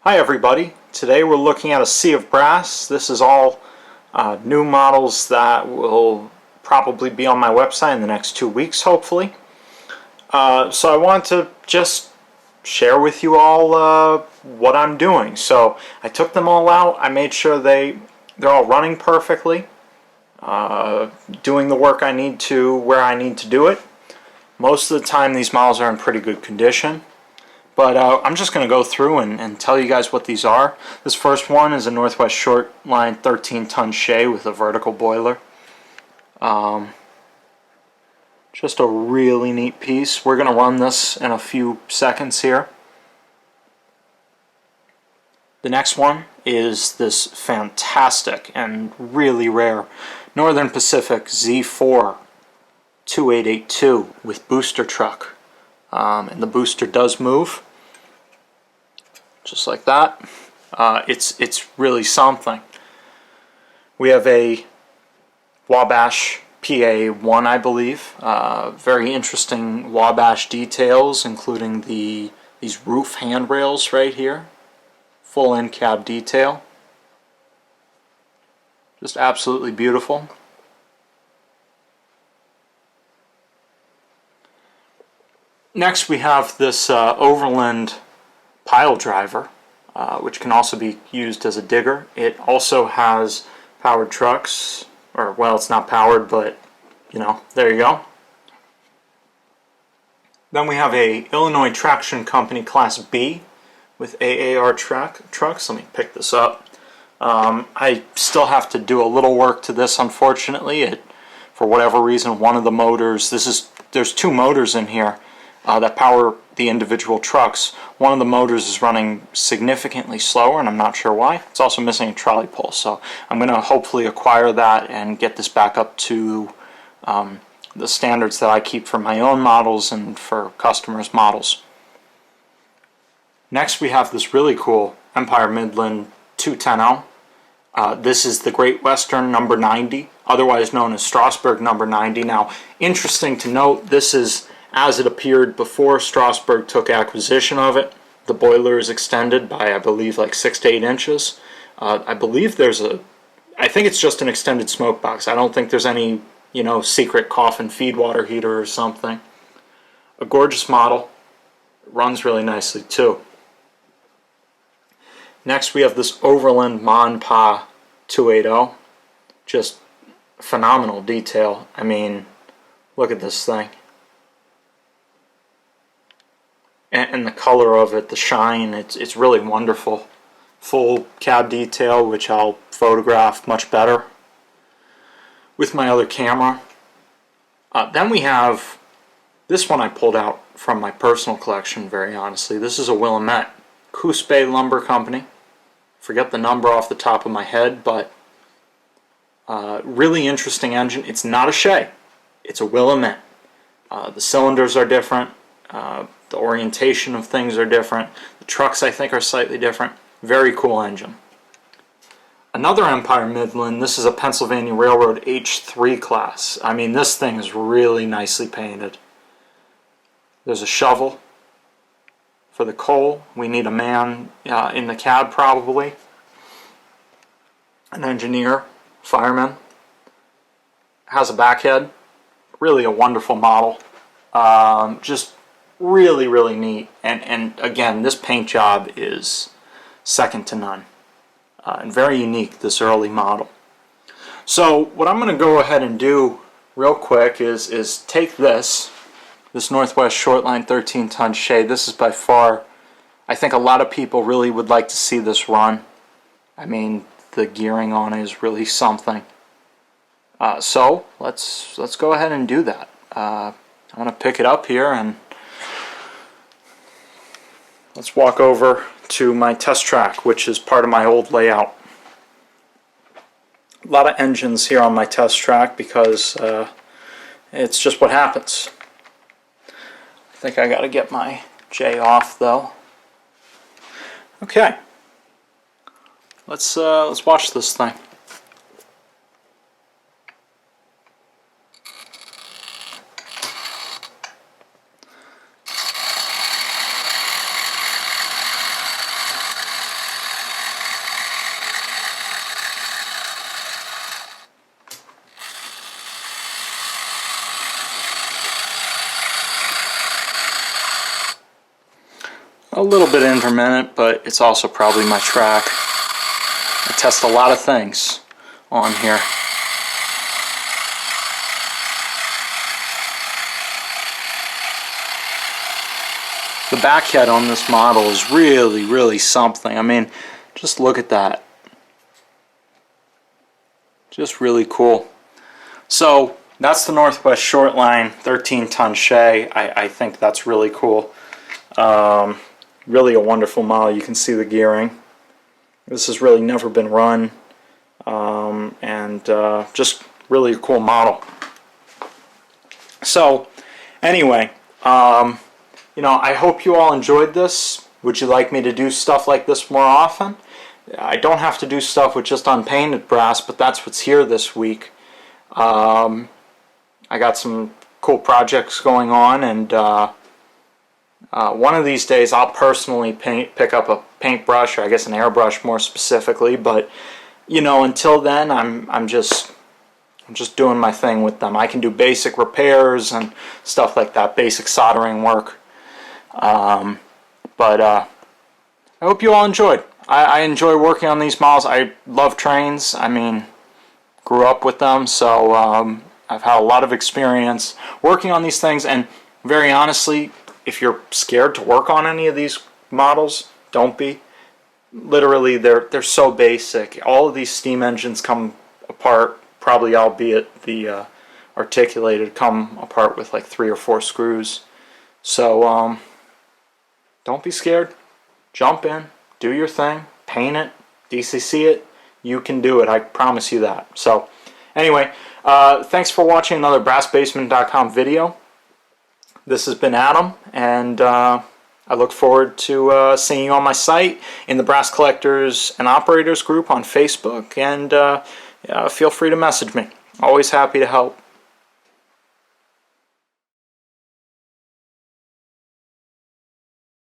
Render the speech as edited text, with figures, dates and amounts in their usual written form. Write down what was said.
Hi everybody, today we're looking at a sea of brass. This is all new models that will probably be on my website in the next 2 weeks hopefully. So I want to just share with you all what I'm doing. So I took them all out, I made sure they're all running perfectly, doing the work I need to where I need to do it. Most of the time these models are in pretty good condition. But I'm just going to go through and tell you guys what these are. This first one is a Northwest Shortline 13-ton shea with a vertical boiler. Just a really neat piece. We're going to run this in a few seconds here. The next one is this fantastic and really rare Northern Pacific Z4 2882 with booster truck. And the booster does move, just like that. It's really something. We have a Wabash PA1, I believe. Very interesting Wabash details, including these roof handrails right here. Full in-cab detail. Just absolutely beautiful. Next we have this Overland pile driver, which can also be used as a digger. It also has powered trucks, or well, it's not powered, but you know, there you go. Then we have a Illinois Traction Company Class B with AAR trucks. Let me pick this up. I still have to do a little work to this, unfortunately. For whatever reason, one of the motors, there's two motors in here that power the individual trucks. One of the motors is running significantly slower, and I'm not sure why. It's also missing a trolley pole, so I'm going to hopefully acquire that and get this back up to the standards that I keep for my own models and for customers' models. Next we have this really cool Empire Midland 210L. This is the Great Western number 90, otherwise known as Strasburg number 90. Now, interesting to note, this is as it appeared before Strasburg took acquisition of it. The boiler is extended by, I believe, like 6 to 8 inches. I believe I think it's just an extended smoke box. I don't think there's any, you know, secret coffin feed water heater or something. A gorgeous model. It runs really nicely too. Next we have this Overland Monpa 280. Just phenomenal detail. I mean, look at this thing. And the color of it, the shine, it's really wonderful. Full cab detail, which I'll photograph much better with my other camera. Then we have this one I pulled out from my personal collection, very honestly. This is a Willamette Cuspe Lumber Company. Forget the number off the top of my head, but really interesting engine. It's not a shea, it's a Willamette. The cylinders are different. The orientation of things are different. The trucks, I think, are slightly different. Very cool engine. Another Empire Midland, this is a Pennsylvania Railroad H3 class. I mean, this thing is really nicely painted. There's a shovel for the coal. We need a man in the cab, probably. An engineer, fireman. Has a backhead. Really a wonderful model. Just really, really neat. And again, this paint job is second to none. And very unique, this early model. So what I'm going to go ahead and do real quick is take this Northwest Shortline 13-ton shea. This is by far, I think a lot of people really would like to see this run. I mean, the gearing on it is really something. So let's go ahead and do that. I'm going to pick it up here and let's walk over to my test track, which is part of my old layout. A lot of engines here on my test track because it's just what happens. I think I got to get my J off though. Okay, let's watch this thing. a little bit intermittent, but it's also probably my track. I test a lot of things on here. The backhead on this model is really, really something. I mean, just look at that. Just really cool. So that's the Northwest Shortline 13-ton shea. I think that's really cool. Really a wonderful model. You can see the gearing. This has really never been run, and just really a cool model. So anyway, you know, I hope you all enjoyed this. Would you like me to do stuff like this more often? I don't have to do stuff with just unpainted brass, but that's what's here this week. I got some cool projects going on, and one of these days I'll personally pick up a paintbrush, or I guess an airbrush more specifically. But you know, until then, I'm just doing my thing with them. I can do basic repairs and stuff like that, basic soldering work. But I hope you all enjoyed. I enjoy working on these models. I love trains. I mean, grew up with them, so I've had a lot of experience working on these things. And very honestly, if you're scared to work on any of these models, don't be. Literally, they're so basic. All of these steam engines come apart, probably albeit the articulated, come apart with like 3 or 4 screws. So don't be scared. Jump in, do your thing, paint it, DCC it. You can do it. I promise you that. So anyway, thanks for watching another BrassBasement.com video. This has been Adam, and I look forward to seeing you on my site, in the Brass Collectors and Operators group on Facebook, and feel free to message me. Always happy to help.